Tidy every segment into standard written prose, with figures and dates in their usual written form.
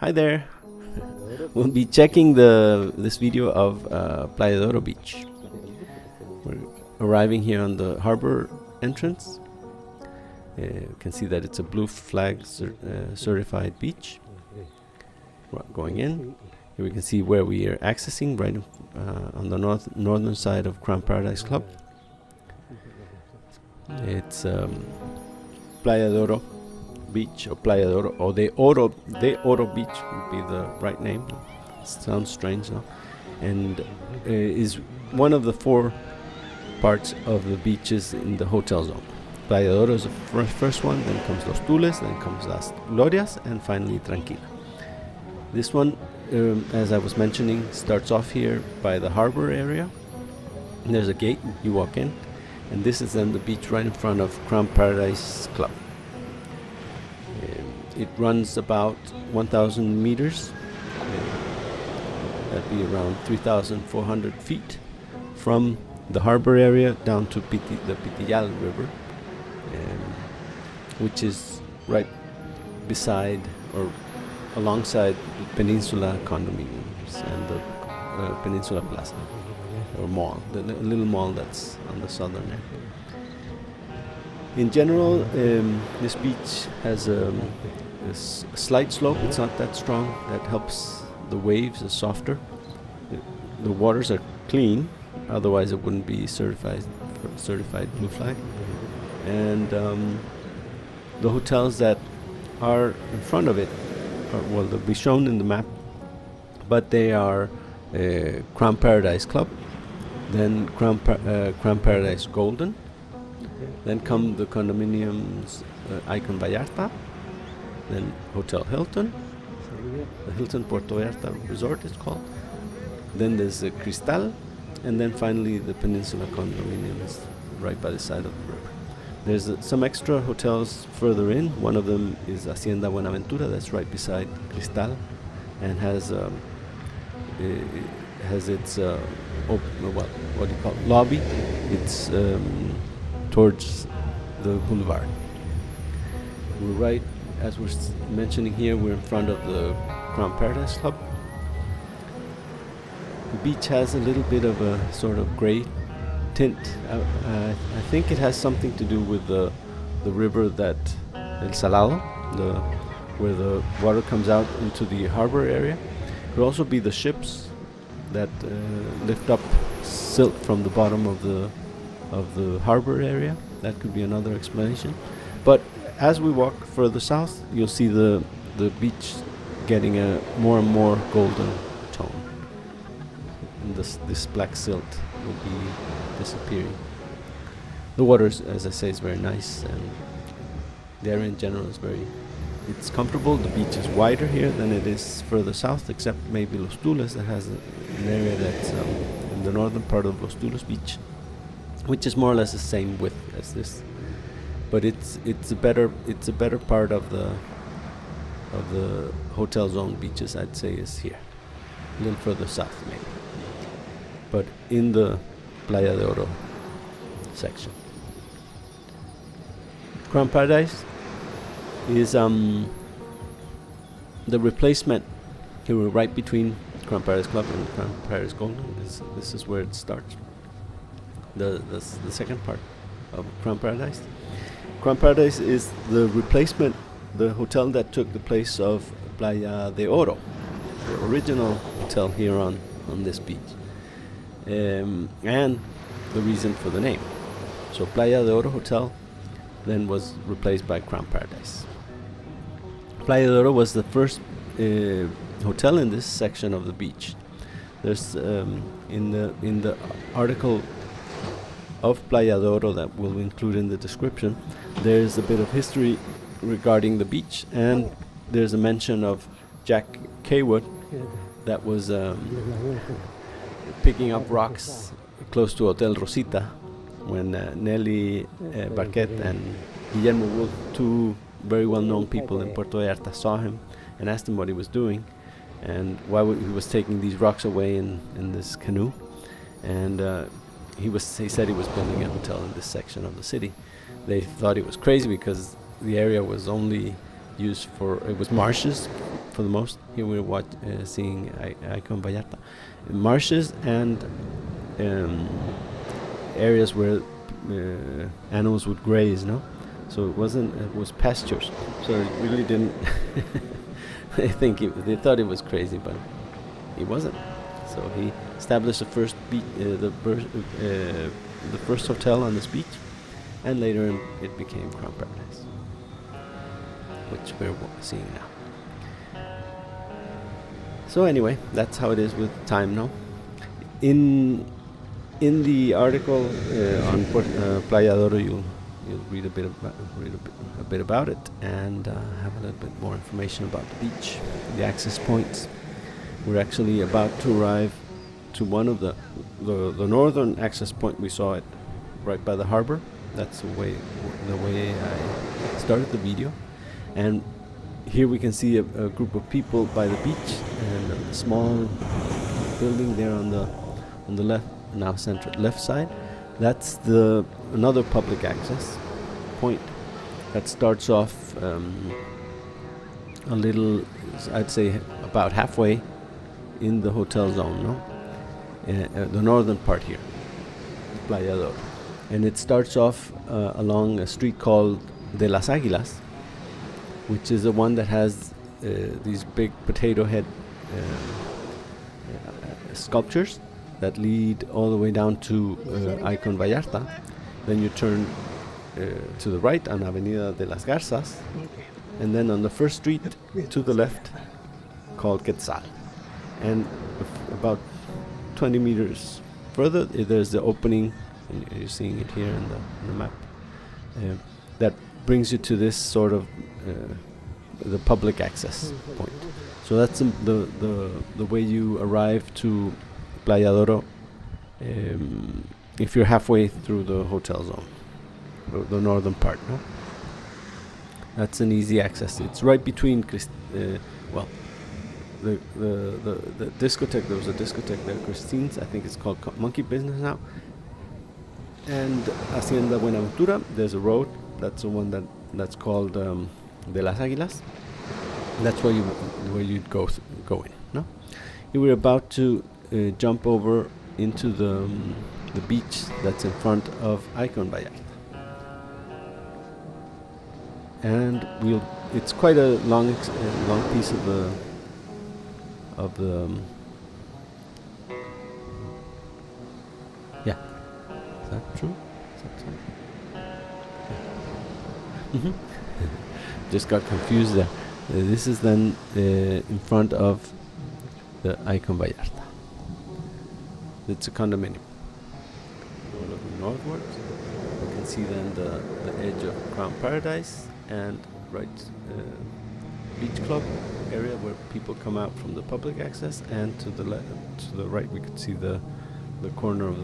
Hi there. We'll be checking this video of Playa de Oro Beach. We're arriving here on the harbor entrance. You can see that it's a blue flag certified beach. We're going in. Here we can see where we are accessing, right on the northern side of Crown Paradise Club. It's Playa de Oro Beach, or Playa de Oro, or de Oro Beach would be the right name. Sounds strange, no? And is one of the four parts of the beaches in the hotel zone. Playa de Oro is the first one, then comes Los Tules, then comes Las Glorias, and finally Tranquila. This one, as I was mentioning, starts off here by the harbor area. And there's a gate, you walk in, and this is then the beach right in front of Crown Paradise Club. It runs about 1,000 meters. That'd be around 3,400 feet from the harbor area down to the Pitillal River, which is right beside or alongside the Peninsula condominiums and the Peninsula Plaza or mall, the little mall that's on the southern end. In general, this beach has a slight slope. It's not that strong. That helps the waves are softer. The waters are clean, otherwise it wouldn't be certified blue flag. And the hotels that are in front of it, they'll be shown in the map, but they are Crown Paradise Club, then Crown Paradise Golden, then come the condominiums Icon Vallarta, then Hotel Hilton, the Hilton Puerto Vallarta Resort is called, then there's the Cristal, and then finally the Peninsula condominiums right by the side of the river. There's some extra hotels further in. One of them is Hacienda Buenaventura, that's right beside Cristal, and has its lobby. It's towards the boulevard. We're right, as we're mentioning here, we're in front of the Crown Paradise Club. The beach has a little bit of a sort of gray tint. I think it has something to do with the river that El Salado, where the water comes out into the harbor area. It could also be the ships that lift up silt from the bottom of the harbor area. That could be another explanation. But as we walk further south, you'll see the beach getting a more and more golden tone. And this black silt will be disappearing. The water, as I say, is very nice, and the area in general is it's comfortable. The beach is wider here than it is further south, except maybe Los Tules, that has an area that's in the northern part of Los Tules Beach, which is more or less the same width as this, but it's a better part of the hotel zone beaches, I'd say, is here, a little further south maybe, but in the Playa de Oro section. Crown Paradise is the replacement. Here we're right between Crown Paradise Club and Crown Paradise Golden. This is where it starts. The second part of Crown Paradise. Crown Paradise is the replacement, the hotel that took the place of Playa de Oro, the original hotel here on this beach, and the reason for the name. So Playa de Oro Hotel then was replaced by Crown Paradise. Playa de Oro was the first hotel in this section of the beach. There's in the article of Playa de Oro that we'll include in the description, there's a bit of history regarding the beach, and there's a mention of Jack Kaywood that was picking up rocks close to Hotel Rosita when Nelly Barquet and Guillermo Wolf, two very well-known people in Puerto Vallarta, saw him and asked him what he was doing and why he was taking these rocks away in this canoe. And he said he was building a hotel in this section of the city. They thought he was crazy because the area was only used it was marshes for the most. Here we're seeing Icon Vallarta. Marshes and areas where animals would graze, no? So it was pastures. So it really didn't. They thought it was crazy, but it wasn't. So he established the first hotel on this beach, and later it became Crown Paradise, which we're seeing now. So anyway, that's how it is with time now. In the article on Playa Doro, you'll read a bit about it, and have a little bit more information about the beach, the access points. We're actually about to arrive to one of the northern access point. We saw it right by the harbor. That's the way I started the video, and here we can see a group of people by the beach, and a small building there on the left, now centered left side. That's another public access point that starts off a little, I'd say about halfway in the hotel zone, no? The northern part here, Playa Doro. And it starts off along a street called De las Águilas, which is the one that has these big potato head sculptures that lead all the way down to Icon Vallarta. Then you turn to the right on Avenida de las Garzas, and then on the first street to the left, called Quetzal. And about 20 meters further, there's the opening, and you're seeing it here in the map, that brings you to this sort of the public access point. So that's the way you arrive to Playa Doro if you're halfway through the hotel zone, the northern part. No? That's an easy access. It's right between the discotheque. There was a discotheque there, Christine's. I think it's called Monkey Business now. And Hacienda Buenaventura. There's a road. That's the one that's called De las Águilas. That's where you'd go in. No, you were about to jump over into the beach that's in front of Icon Vallarta. And it's quite a long piece of the yeah. Is that true? Yeah. Just got confused there. This is then in front of the Icon Vallarta. It's a condominium. We're looking northwards. You can see then the edge of Crown Paradise, and right beach club area where people come out from the public access, and to the right we could see the corner of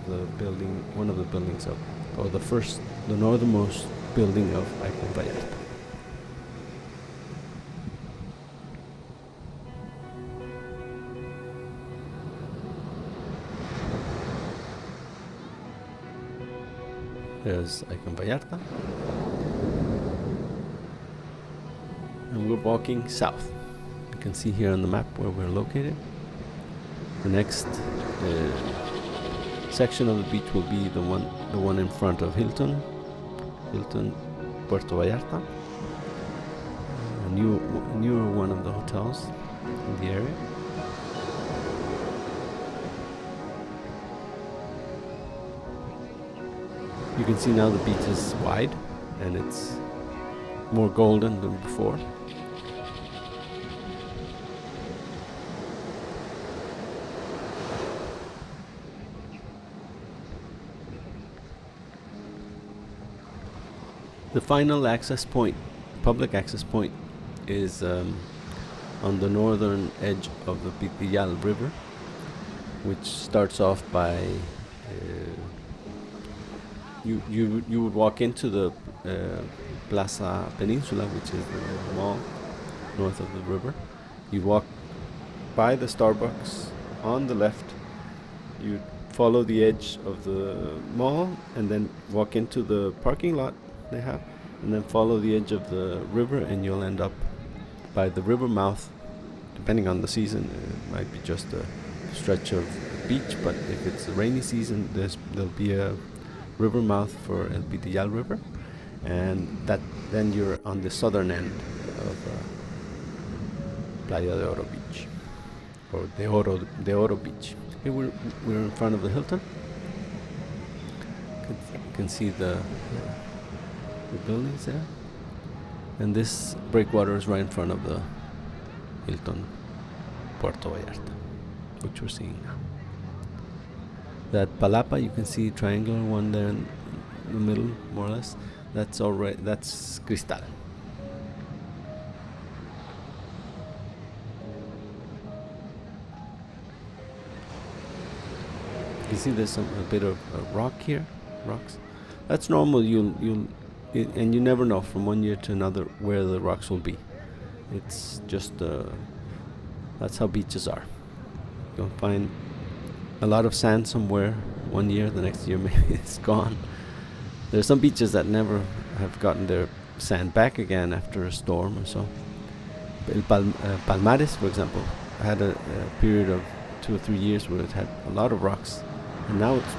the building, one of the buildings the northernmost building of Icon Vallarta. There's Icon Vallarta, and we're walking south. You can see here on the map where we're located. The next section of the beach will be the one in front of Hilton Puerto Vallarta, a newer one of the hotels in the area. You can see now the beach is wide and it's more golden than before. The final access point, public access point, is on the northern edge of the Pitillal River, which starts off by you would walk into the Plaza Peninsula, which is the mall north of the river. You'd walk by the Starbucks on the left. You'd follow the edge of the mall and then walk into the parking lot they have, and then follow the edge of the river, and you'll end up by the river mouth depending on the season, it might be just a stretch of beach. But if it's a rainy season, there'll be a river mouth for El Pitillal River, and then you're on the southern end of Playa de Oro Beach, or de Oro Beach. Here we're in front of the Hilton. You can see the buildings there, and this breakwater is right in front of the Hilton Puerto Vallarta, which we're seeing now. That Palapa, you can see triangular one there in the middle, more or less. That's alright. That's Cristal. You see, there's a bit of rock here, rocks. That's normal. And you never know from one year to another where the rocks will be. It's just that's how beaches are. You'll find a lot of sand somewhere one year, the next year maybe it's gone. There are some beaches that never have gotten their sand back again after a storm or so. Palmares, for example, had a period of 2 or 3 years where it had a lot of rocks, and now it's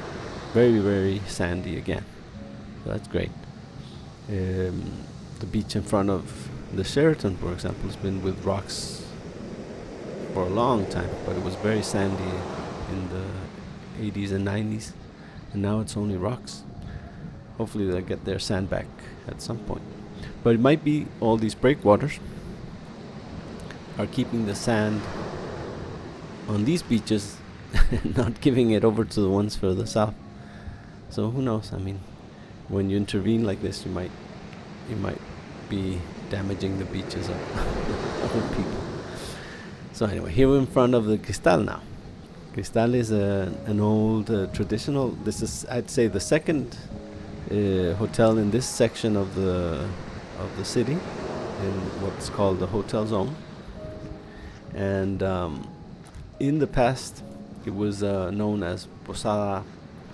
very, very sandy again. So that's great. The beach in front of the Sheraton, for example, has been with rocks for a long time, but it was very sandy in the 80s and 90s, and now it's only rocks. Hopefully they'll get their sand back at some point. But it might be all these breakwaters are keeping the sand on these beaches and not giving it over to the ones further south. So who knows? I mean, when you intervene like this, you might be damaging the beaches of other people. So anyway, here we're in front of the Cristal now. Cristal is an old traditional. This is, I'd say, the second hotel in this section of the city, in what's called the Hotel Zone. And in the past, it was known as Posada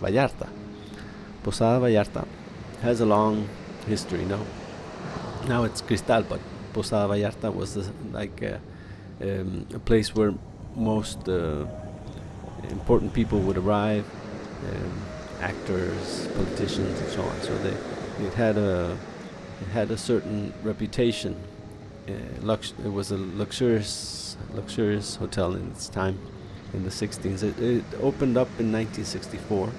Vallarta. Posada Vallarta has a long history. Now it's Cristal, but Posada Vallarta was a place where most important people would arrive, actors, politicians, and so on. So it had a certain reputation. It was a luxurious hotel in its time, in the 60s. It opened up in 1964,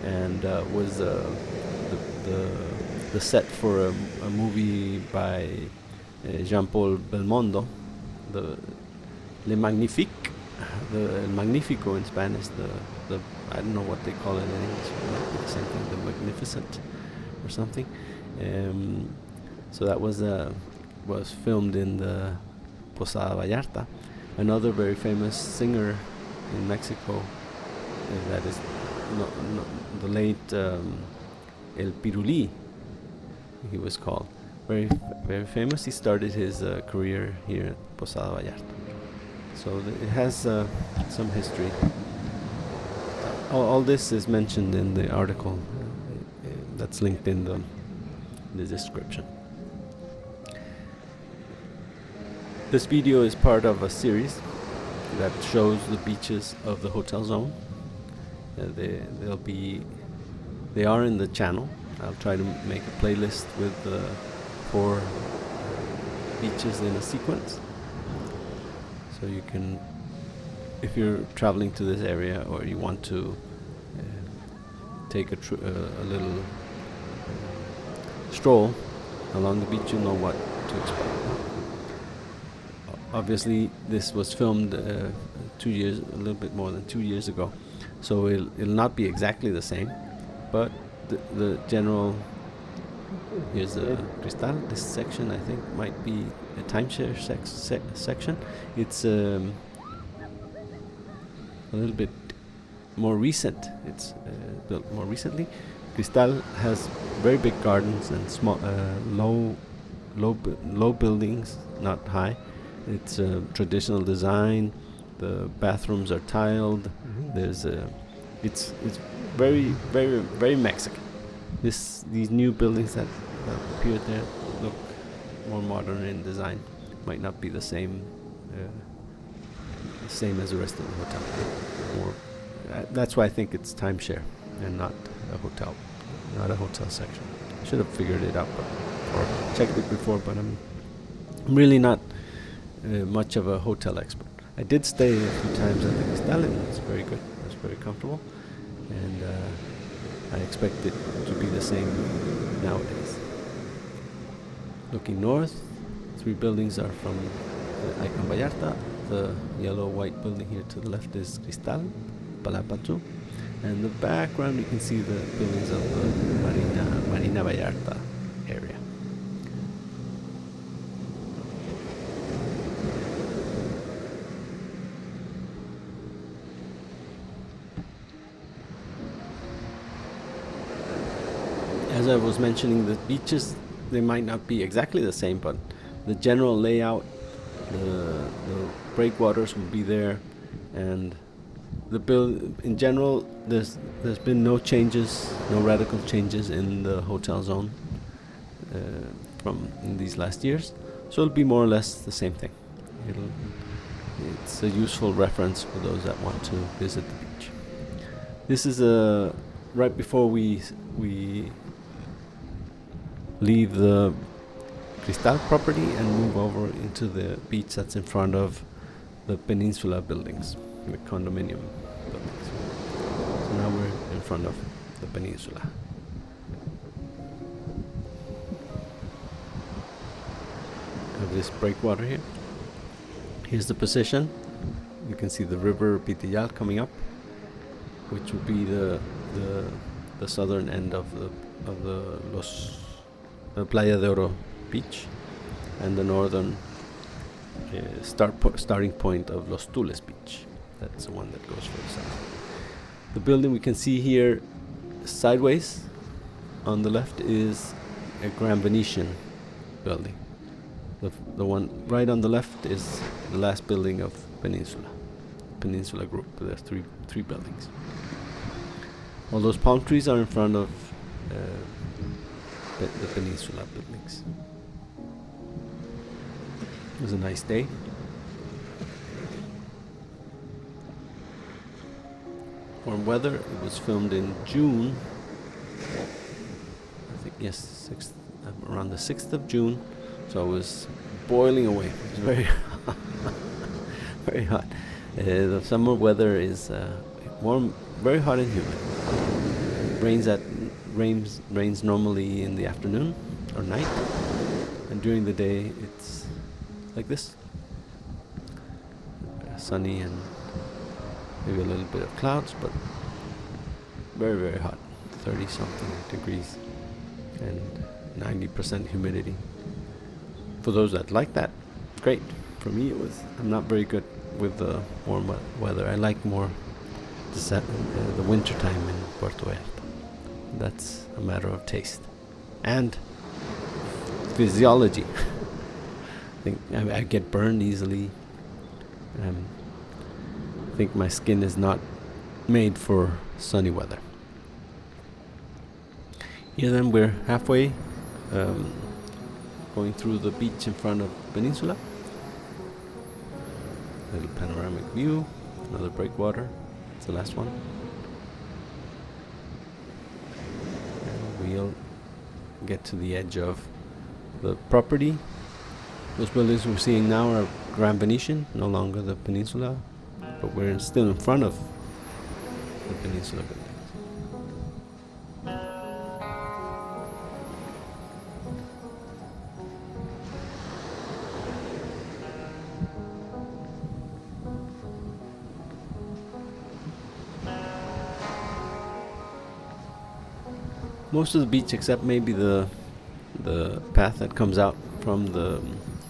and was the set for a movie by Jean-Paul Belmondo, Le Magnifique, El Magnifico in Spanish. The I don't know what they call it in English. It might be the same thing, the Magnificent or something. So that was filmed in the Posada Vallarta. Another very famous singer in Mexico, that is the late El Pirulí, he was called. Very, very famous. He started his career here at Posada Vallarta. So it has some history. All this is mentioned in the article that's linked in the description. This video is part of a series that shows the beaches of the Hotel Zone. They are in the channel. I'll try to make a playlist with 4 beaches in a sequence. So you can, if you're traveling to this area or you want to take a little stroll along the beach, you know what to expect. Obviously, this was filmed 2 years, a little bit more than 2 years ago, so it'll not be exactly the same, but the general. Here's the Cristal. This section, I think, might be a timeshare section. It's a little bit more recent. It's built more recently. Cristal has very big gardens and small, low buildings, not high. It's a traditional design. The bathrooms are tiled. It's very, very, very Mexican. These new buildings that appeared there look more modern in design. Might not be the same same as the rest of the hotel. More, that's why I think it's timeshare and not a hotel, not a hotel section. Should have figured it out, or checked it before, but I'm really not much of a hotel expert. I did stay a few times at the Cristal, and it's very good. It's very comfortable, and I expect it to be the same nowadays. Looking north, 3 buildings are from Icon Vallarta. The yellow-white building here to the left is Cristal, Palapatu. And in the background you can see the buildings of the Marina Vallarta area. As I was mentioning, the beaches, they might not be exactly the same, but the general layout, the breakwaters will be there, and in general, there's been no changes, no radical changes in the hotel zone from in these last years, so it'll be more or less the same thing. It's a useful reference for those that want to visit the beach. This is right before we leave the Cristal property and move over into the beach that's in front of the Peninsula buildings, the condominium buildings. So now we're in front of the Peninsula. Have this breakwater here. Here's the position. You can see the river Pitillal coming up, which will be the southern end of the Playa de Oro beach, and the northern starting point of Los Tules beach. That's the one that goes further south. The building we can see here sideways on the left is a Grand Venetian building. The one right on the left is the last building of Peninsula Group. There's three buildings. All those palm trees are in front of the Peninsula buildings. It was a nice day. Warm weather. It was filmed in June. I think, yes, around the 6th of June. So it was boiling away. It was very very hot. The summer weather is warm, very hot and humid. Rains normally in the afternoon or night, and during the day it's like this, sunny and maybe a little bit of clouds, but very, very hot, 30 something degrees and 90% humidity. For those that like that, great. For me, I'm not very good with the warm weather. I like more the winter time in Puerto Vallarta. That's a matter of taste and physiology. I think I get burned easily. I think my skin is not made for sunny weather. Here then we're halfway, going through the beach in front of Peninsula. Little panoramic view, another breakwater. It's the last one. And we'll get to the edge of the property. Those buildings we're seeing now are Grand Venetian, no longer the Peninsula, but we're still in front of the Peninsula buildings. Most of the beach, except maybe the path that comes out from the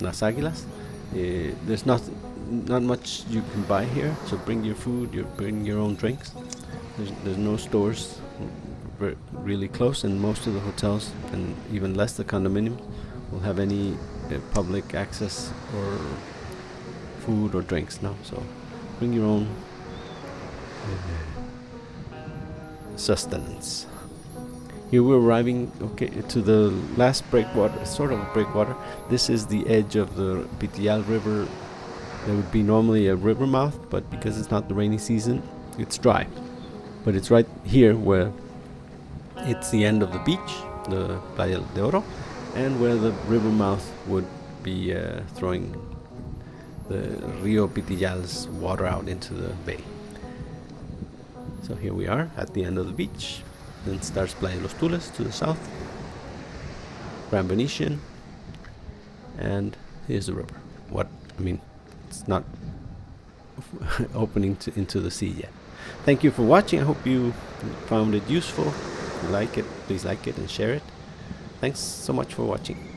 Las Aguilas, there's not much you can buy here. So bring your food, bring your own drinks. There's no stores really close, and most of the hotels, and even less the condominiums, will have any public access or food or drinks now. So bring your own sustenance. Here we're arriving to the last breakwater, sort of a breakwater. This is the edge of the Pitillal River There would be normally a river mouth, but because it's not the rainy season, it's dry. But it's right here where it's the end of the beach, the Playa de Oro, and where the river mouth would be throwing the Rio Pitillal's water out into the bay. So here we are at the end of the beach. Then starts Playa Los Tules to the south, Grand Venetian, and here's the river. It's not opening into the sea yet. Thank you for watching. I hope you found it useful. If you like it, please like it and share it. Thanks so much for watching.